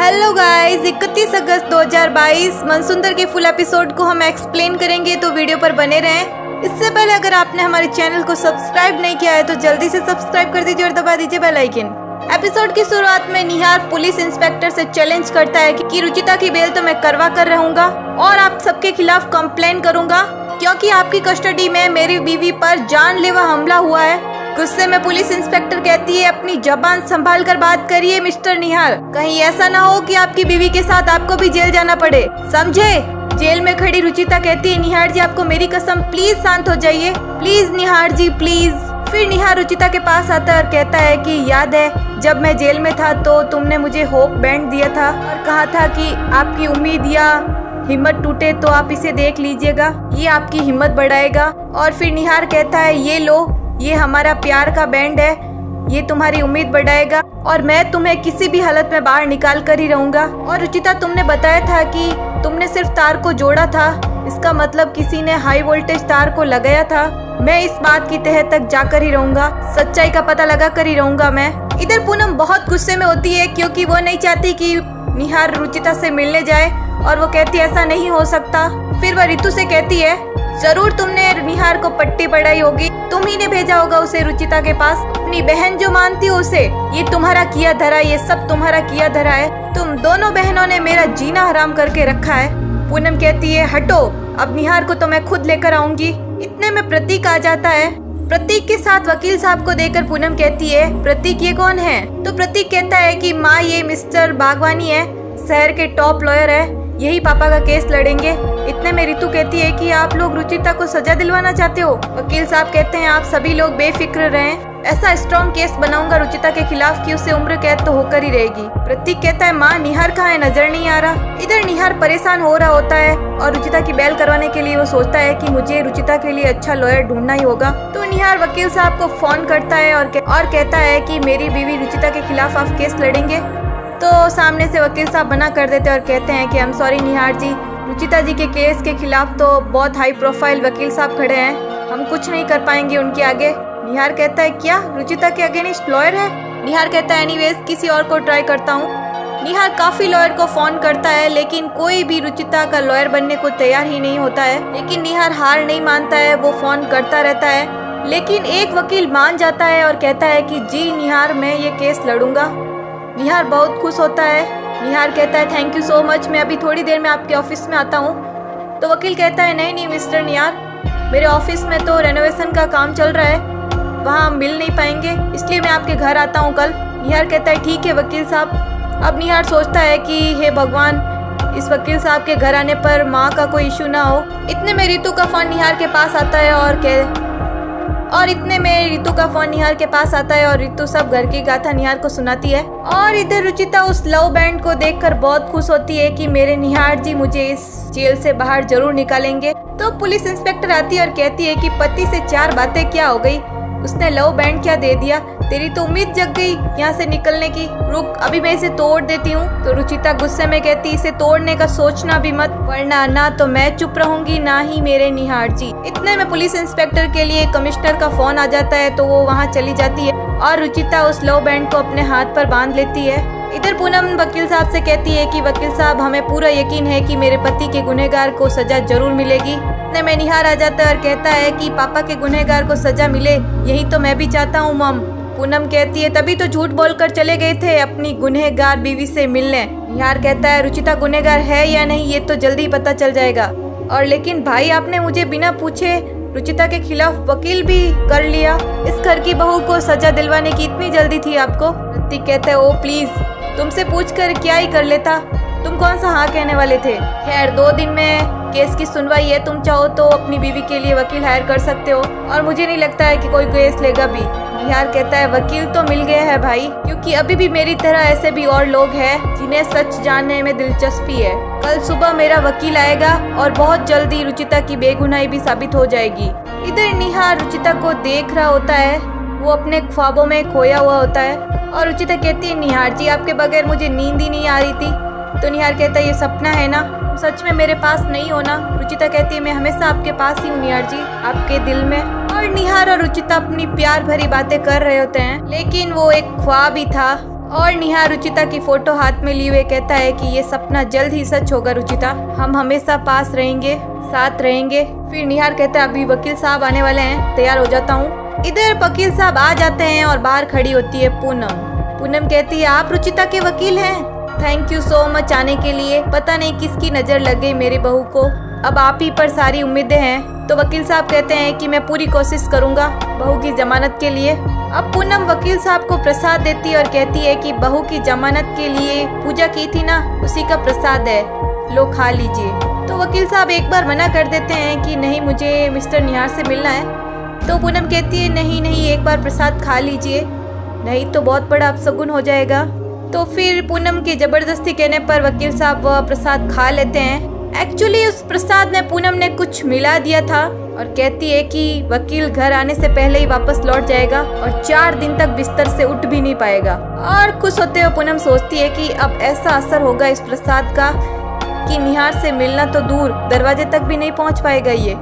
Hello guys, 31 अगस्त 2022 मनसुंदर के full episode को हम एक्सप्लेन करेंगे, तो वीडियो पर बने रहें। इससे पहले अगर आपने हमारे चैनल को सब्सक्राइब नहीं किया है तो जल्दी से सब्सक्राइब कर दीजिए और दबा दीजिए बेल आइकन। एपिसोड की शुरुआत में निहार पुलिस इंस्पेक्टर से चैलेंज करता है कि रुचिता की बेल तो मैं करवा कर रहूंगा और आप सबके खिलाफ कंप्लेन करूंगा क्योंकि आपकी कस्टडी में मेरी बीवी पर जानलेवा हमला हुआ है। गुस्से में पुलिस इंस्पेक्टर कहती है, अपनी जबान संभाल कर बात करिए मिस्टर निहार, कहीं ऐसा ना हो कि आपकी बीवी के साथ आपको भी जेल जाना पड़े, समझे। जेल में खड़ी रुचिता कहती है, निहार जी आपको मेरी कसम, प्लीज शांत हो जाइए, प्लीज निहार जी प्लीज। फिर निहार रुचिता के पास आता है और कहता है कि याद है जब मैं जेल में था तो तुमने मुझे होप बैंड दिया था और कहा था कि आपकी उम्मीद या हिम्मत टूटे तो आप इसे देख लीजिएगा, ये आपकी हिम्मत बढ़ाएगा। और फिर निहार कहता है, ये लो, ये हमारा प्यार का बैंड है, ये तुम्हारी उम्मीद बढ़ाएगा और मैं तुम्हें किसी भी हालत में बाहर निकाल कर ही रहूंगा। और रुचिता तुमने बताया था कि तुमने सिर्फ तार को जोड़ा था, इसका मतलब किसी ने हाई वोल्टेज तार को लगाया था। मैं इस बात की तह तक जाकर ही रहूंगा, सच्चाई का पता लगा कर ही रहूंगा मैं। इधर पूनम बहुत गुस्से में होती है क्योंकि वो नहीं चाहती कि निहार रुचिता से मिलने जाए और वो कहती है ऐसा नहीं हो सकता। फिर वह रितु से कहती है, जरूर तुमने निहार को पट्टी पढ़ाई होगी, तुम ही ने भेजा होगा उसे रुचिता के पास, अपनी बहन जो मानती हो उसे। ये तुम्हारा किया धरा, ये सब तुम्हारा किया धरा है, तुम दोनों बहनों ने मेरा जीना हराम करके रखा है। पूनम कहती है, हटो, अब निहार को तो मैं खुद लेकर आऊंगी। इतने में प्रतीक आ जाता है। प्रतीक के साथ वकील साहब को देखकर पूनम कहती है, प्रतीक ये कौन है? तो प्रतीक कहता है कि माँ ये मिस्टर बागवानी है, शहर के टॉप लॉयर है, यही पापा का केस लड़ेंगे। इतने में रितु कहती है कि आप लोग रुचिता को सजा दिलवाना चाहते हो। वकील साहब कहते हैं, आप सभी लोग बेफिक्र रहें, ऐसा स्ट्रॉन्ग केस बनाऊंगा रुचिता के खिलाफ कि उसे उम्र कैद तो होकर ही रहेगी। प्रतीक कहता है, माँ निहार कहाँ है, नजर नहीं आ रहा। इधर निहार परेशान हो रहा होता है और रुचिता की बेल करवाने के लिए वो सोचता है कि मुझे रुचिता के लिए अच्छा लॉयर ढूंढना ही होगा। तो निहार वकील साहब को फोन करता है और कहता है कि मेरी बीवी रुचिता के खिलाफ आप केस लड़ेंगे। तो सामने से वकील साहब मना कर देते और कहते हैं कि आई एम सॉरी निहार जी, रुचिता जी के केस के खिलाफ तो बहुत हाई प्रोफाइल वकील साहब खड़े हैं, हम कुछ नहीं कर पाएंगे उनके आगे। निहार कहता है, क्या रुचिता के अगेंस्ट लॉयर है? निहार कहता है, एनीवेज किसी और को ट्राई करता हूँ। निहार काफी लॉयर को फोन करता है लेकिन कोई भी रुचिता का लॉयर बनने को तैयार ही नहीं होता है। लेकिन निहार हार नहीं मानता है, वो फोन करता रहता है। लेकिन एक वकील मान जाता है और कहता है कि जी निहार, मैं ये केस लड़ूंगा। निहार बहुत खुश होता है। निहार कहता है, थैंक यू सो मच, मैं अभी थोड़ी देर में आपके ऑफिस में आता हूँ। तो वकील कहता है, नहीं मिस्टर निहार, मेरे ऑफिस में तो रेनोवेशन का काम चल रहा है, वहाँ हम मिल नहीं पाएंगे, इसलिए मैं आपके घर आता हूँ कल। निहार कहता है, ठीक है वकील साहब। अब निहार सोचता है कि हे भगवान, इस वकील साहब के घर आने पर माँ का कोई इशू ना हो। इतने में रितु का फोन निहार के पास आता है और रितु सब घर की गाथा निहार को सुनाती है। और इधर रुचिता उस लव बैंड को देखकर बहुत खुश होती है कि मेरे निहार जी मुझे इस जेल से बाहर जरूर निकालेंगे। तो पुलिस इंस्पेक्टर आती है और कहती है कि पति से 4 बातें क्या हो गई, उसने लव बैंड क्या दे दिया, तेरी तो उम्मीद जग गई यहाँ से निकलने की, रुक अभी मैं इसे तोड़ देती हूँ। तो रुचिता गुस्से में कहती, इसे तोड़ने का सोचना भी मत, वरना ना तो मैं चुप रहूंगी ना ही मेरे निहार जी। इतने में पुलिस इंस्पेक्टर के लिए कमिश्नर का फोन आ जाता है तो वो वहाँ चली जाती है और रुचिता उस लव बैंड को अपने हाथ पर बांध लेती है। इधर पूनम वकील साहब से कहती है कि वकील साहब, हमें पूरा यकीन है कि मेरे पति के गुनहगार को सजा जरूर मिलेगी। इतने में निहार आ जाता है और कहता है कि पापा के गुनहगार को सजा मिले, यही तो मैं भी चाहता हूँ मम। पूनम कहती है, तभी तो झूठ बोलकर चले गए थे अपनी गुनहगार बीवी से मिलने। निहार कहता है, रुचिता गुनहगार है या नहीं ये तो जल्दी पता चल जाएगा। और लेकिन भाई, आपने मुझे बिना पूछे रुचिता के खिलाफ वकील भी कर लिया, इस घर की बहू को सजा दिलवाने की इतनी जल्दी थी आपको? प्रतीक कहता है, ओ प्लीज, तुमसे पूछकर क्या ही कर लेता, तुम कौन सा हाँ कहने वाले थे। खैर 2 दिन में केस की सुनवाई है, तुम चाहो तो अपनी बीवी के लिए वकील हायर कर सकते हो और मुझे नहीं लगता है कि कोई केस लेगा भी। निहार कहता है, वकील तो मिल गया है भाई, क्योंकि अभी भी मेरी तरह ऐसे भी और लोग हैं जिन्हें सच जानने में दिलचस्पी है। कल सुबह मेरा वकील आएगा और बहुत जल्दी रुचिता की बेगुनाही भी साबित हो जाएगी। इधर निहार रुचिता को देख रहा होता है, वो अपने ख्वाबों में खोया हुआ होता है और रुचिता कहती है, निहार जी आपके बगैर मुझे नींद ही नहीं आ रही थी। तो निहार कहता है, ये सपना है ना, सच में मेरे पास नहीं होना। रुचिता कहती है, मैं हमेशा आपके पास ही हूँ निहार जी, आपके दिल में। और निहार और रुचिता अपनी प्यार भरी बातें कर रहे होते हैं, लेकिन वो एक ख्वाब ही था और निहार रुचिता की फोटो हाथ में लिए हुए कहता है कि ये सपना जल्द ही सच होगा रुचिता, हम हमेशा पास रहेंगे, साथ रहेंगे। फिर निहार कहता है अभी वकील साहब आने वाले हैं, तैयार हो जाता हूँ। इधर वकील साहब आ जाते हैं और बाहर खड़ी होती है पूनम। पूनम कहती है आप रुचिता के वकील हैं? थैंक यू सो मच आने के लिए, पता नहीं किसकी नज़र लग गई मेरी बहू को, अब आप ही पर सारी उम्मीदें हैं। तो वकील साहब कहते हैं कि मैं पूरी कोशिश करूंगा बहू की जमानत के लिए। अब पूनम वकील साहब को प्रसाद देती है और कहती है कि बहू की जमानत के लिए पूजा की थी ना, उसी का प्रसाद है, लो खा लीजिए। तो वकील साहब एक बार मना कर देते हैं कि नहीं मुझे मिस्टर निहार से मिलना है। तो पूनम कहती है नहीं नहीं, एक बार प्रसाद खा लीजिए, नहीं तो बहुत बड़ा अपशगुन हो जाएगा। तो फिर पूनम की जबरदस्ती कहने पर वकील साहब वह प्रसाद खा लेते हैं। एक्चुअली उस प्रसाद में पूनम ने कुछ मिला दिया था और कहती है कि वकील घर आने से पहले ही वापस लौट जाएगा और 4 दिन तक बिस्तर से उठ भी नहीं पाएगा। और खुश होते हुए पूनम सोचती है कि अब ऐसा असर होगा इस प्रसाद का कि निहार से मिलना तो दूर, दरवाजे तक भी नहीं पहुंच पाएगा ये।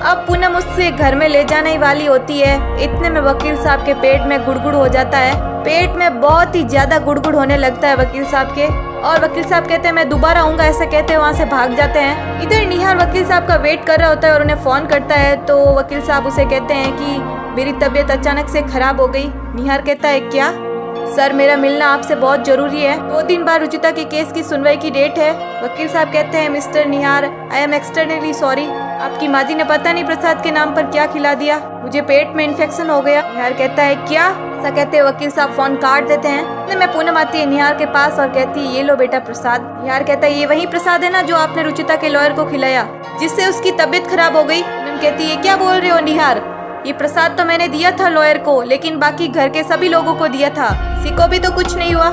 अब पूनम उससे घर में ले जाने वाली होती है, इतने में वकील साहब के पेट में गुड़गुड़ हो जाता है। पेट में बहुत ही ज्यादा गुड़गुड़ होने लगता है वकील साहब के, और वकील साहब कहते हैं मैं दोबारा आऊंगा, ऐसा कहते हैं वहाँ से भाग जाते हैं। इधर निहार वकील साहब का वेट कर रहा होता है और उन्हें फोन करता है। तो वकील साहब उसे कहते हैं कि मेरी तबीयत अचानक से खराब हो गई। निहार कहता है क्या? सर मेरा मिलना आपसे बहुत जरूरी है, 2 दिन बाद रुचिता के केस की सुनवाई की डेट है। वकील साहब कहते हैं mister Nihar I am externally sorry, आपकी माँ जी ने पता नहीं प्रसाद के नाम पर क्या खिला दिया, मुझे पेट में इन्फेक्शन हो गया। निहार कहता है क्या? ऐसा कहते हैं वकील साहब फोन काट देते हैं। इतने में पूनम आती है निहार के पास और कहती है ये लो बेटा प्रसाद। निहार कहता है ये वही प्रसाद है ना जो आपने रुचिता के लॉयर को खिलाया जिससे उसकी तबीयत खराब हो गई। पूनम कहती है क्या बोल रहे हो निहार, ये प्रसाद तो मैंने दिया था लॉयर को, लेकिन बाकी घर के सभी लोगों को दिया था, किसी को भी तो कुछ नहीं हुआ।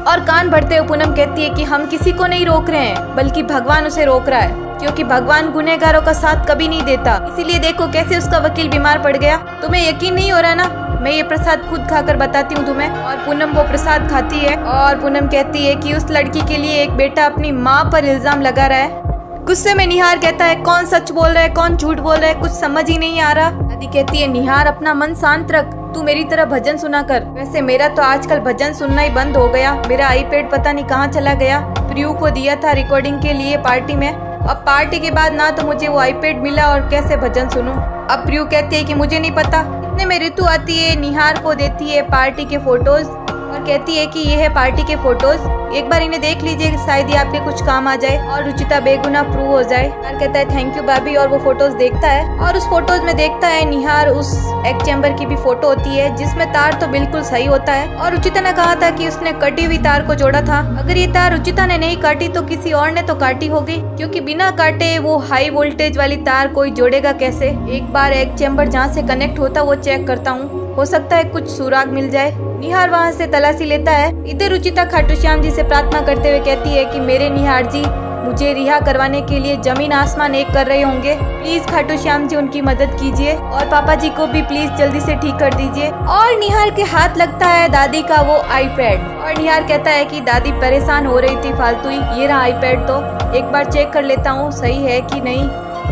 और कान भरते हुए पूनम कहती है कि हम किसी को नहीं रोक रहे हैं, बल्कि भगवान उसे रोक रहा है, क्योंकि भगवान गुनहगारों का साथ कभी नहीं देता। इसीलिए देखो कैसे उसका वकील बीमार पड़ गया। तुम्हें यकीन नहीं हो रहा ना, मैं ये प्रसाद खुद खाकर बताती हूँ तुम्हें। और पूनम वो प्रसाद खाती है और पूनम कहती है कि उस लड़की के लिए एक बेटा अपनी माँ पर इल्जाम लगा रहा है। गुस्से में निहार कहता है कौन सच बोल रहा है कौन झूठ बोल रहा है, कुछ समझ ही नहीं आ रहा। दादी कहती है निहार अपना मन शांत रख, तू मेरी तरह भजन सुना कर। वैसे मेरा तो आजकल भजन सुनना ही बंद हो गया, मेरा आईपैड पता नहीं कहाँ चला गया, प्रियू को दिया था रिकॉर्डिंग के लिए पार्टी में, अब पार्टी के बाद ना तो मुझे वो आईपैड मिला और कैसे भजन सुनूं। अब प्रियू कहती है कि मुझे नहीं पता। इतने में ऋतु आती है, निहार को देती है पार्टी के फोटोज और कहती है कि ये है पार्टी के फोटोज, एक बार इन्हें देख लीजिए, शायद ये आपके कुछ काम आ जाए और रुचिता बेगुनाह प्रूव हो जाए। निहार कहता है थैंक यू भाभी और वो फोटोज देखता है और उस फोटोज में देखता है निहार उस एक चैम्बर की भी फोटो होती है जिसमें तार तो बिल्कुल सही होता है और रुचिता ने कहा था कि उसने कटी हुई तार को जोड़ा था। अगर ये तार रुचिता ने नहीं काटी तो किसी और ने तो काटी होगी, क्योंकि बिना काटे वो हाई वोल्टेज वाली तार कोई जोड़ेगा कैसे। एक बार एक चैम्बर जहाँ से कनेक्ट होता वो चेक करता हूँ, हो सकता है कुछ सुराग मिल जाए। निहार वहाँ से तलाशी लेता है। इधर रुचिता खाटू श्याम जी से प्रार्थना करते हुए कहती है कि मेरे निहार जी मुझे रिहा करवाने के लिए जमीन आसमान एक कर रहे होंगे, प्लीज खाटू श्याम जी उनकी मदद कीजिए और पापा जी को भी प्लीज जल्दी से ठीक कर दीजिए। और निहार के हाथ लगता है दादी का वो आईपैड और निहार कहता है कि दादी परेशान हो रही थी फालतू ही, ये रहा आईपैड, तो एक बार चेक कर लेता हूँ सही है कि नहीं।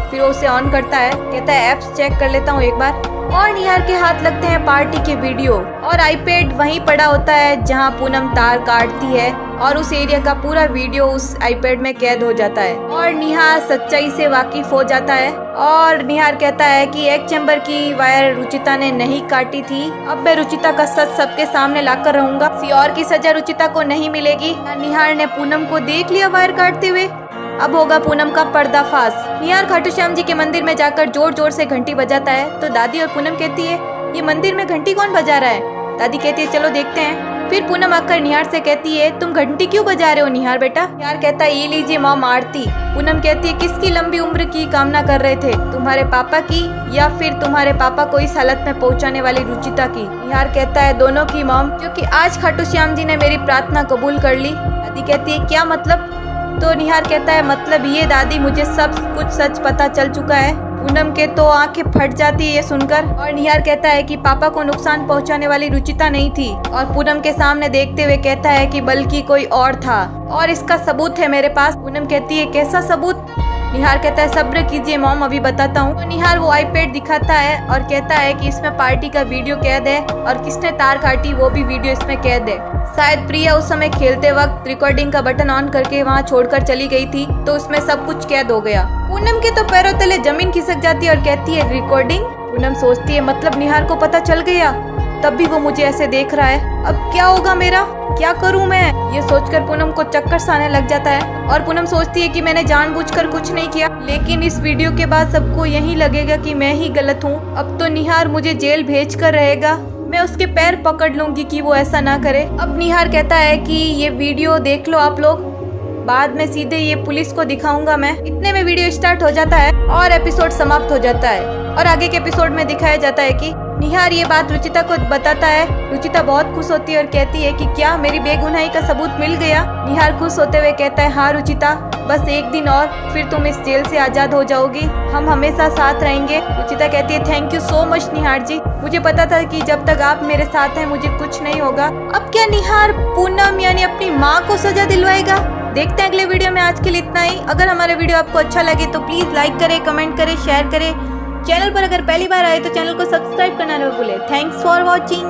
फिर उसे ऑन करता है, कहता है एप्स चेक कर लेता हूँ एक बार। और निहार के हाथ लगते हैं पार्टी के वीडियो और आईपैड वहीं पड़ा होता है जहां पूनम तार काटती है और उस एरिया का पूरा वीडियो उस आईपैड में कैद हो जाता है और निहार सच्चाई से वाकिफ हो जाता है। और निहार कहता है कि एक चैम्बर की वायर रुचिता ने नहीं काटी थी, अब मैं रुचिता का सच सबके सामने लाकर रहूंगा, किसी और की सजा रुचिता को नहीं मिलेगी। निहार ने पूनम को देख लिया वायर काटते हुए, अब होगा पूनम का पर्दाफाश। निहार खाटू श्याम जी के मंदिर में जाकर जोर जोर से घंटी बजाता है तो दादी और पूनम कहती है ये मंदिर में घंटी कौन बजा रहा है। दादी कहती है चलो देखते हैं। फिर पूनम आकर निहार से कहती है तुम घंटी क्यों बजा रहे हो निहार बेटा। निहार कहता है ये लीजिए मॉम आरती। पूनम कहती है किसकी लंबी उम्र की कामना कर रहे थे, तुम्हारे पापा की या फिर तुम्हारे पापा को इस हालत में पहुंचाने वाली रुचिता की। निहार कहता है दोनों की मॉम, क्योंकि आज खाटू श्याम जी ने मेरी प्रार्थना कबूल कर ली। दादी कहती है क्या मतलब। तो निहार कहता है मतलब ये दादी मुझे सब कुछ सच पता चल चुका है। पूनम के तो आंखें फट जाती है ये सुनकर और निहार कहता है कि पापा को नुकसान पहुंचाने वाली रुचिता नहीं थी और पूनम के सामने देखते हुए कहता है कि बल्कि कोई और था और इसका सबूत है मेरे पास। पूनम कहती है कैसा सबूत। निहार कहता है सब्र कीजिए मॉम अभी बताता हूँ। तो निहार वो आईपैड दिखाता है और कहता है कि इसमें पार्टी का वीडियो कैद है और किसने तार काटी वो भी वीडियो इसमें कैद है। शायद प्रिया उस समय खेलते वक्त रिकॉर्डिंग का बटन ऑन करके वहाँ छोड़कर चली गई थी, तो उसमें सब कुछ कैद हो गया। पूनम के तो पैरों तले जमीन खिसक जाती है और कहती है रिकॉर्डिंग। पूनम सोचती है मतलब निहार को पता चल गया, तब भी वो मुझे ऐसे देख रहा है, अब क्या होगा मेरा, क्या करूं मैं। ये सोचकर पूनम को चक्कर सा आने लग जाता है और पूनम सोचती है कि मैंने जानबूझकर कुछ नहीं किया, लेकिन इस वीडियो के बाद सबको यही लगेगा कि मैं ही गलत हूँ। अब तो निहार मुझे जेल भेज कर रहेगा, मैं उसके पैर पकड़ लूंगी कि वो ऐसा ना करे। अब निहार कहता है कि ये वीडियो देख लो आप लोग, बाद में सीधे ये पुलिस को दिखाऊंगा मैं। इतने में वीडियो स्टार्ट हो जाता है और एपिसोड समाप्त हो जाता है। और आगे के एपिसोड में दिखाया जाता है कि निहार ये बात रुचिता को बताता है। रुचिता बहुत खुश होती है और कहती है कि क्या मेरी बेगुनाही का सबूत मिल गया। निहार खुश होते हुए कहता है हाँ रुचिता, बस एक दिन और फिर तुम इस जेल से आजाद हो जाओगी, हम हमेशा साथ रहेंगे। रुचिता कहती है थैंक यू सो मच निहार जी, मुझे पता था कि जब तक आप मेरे साथ हैं मुझे कुछ नहीं होगा। अब क्या निहार पूनम यानी अपनी माँ को सजा दिलवाएगा? देखते हैं अगले वीडियो में। आज के लिए इतना ही। अगर हमारा वीडियो आपको अच्छा लगे तो प्लीज लाइक करें, कमेंट करें, शेयर करें। चैनल पर अगर पहली बार आए तो चैनल को सब्सक्राइब करना न भूलें। Thanks for watching.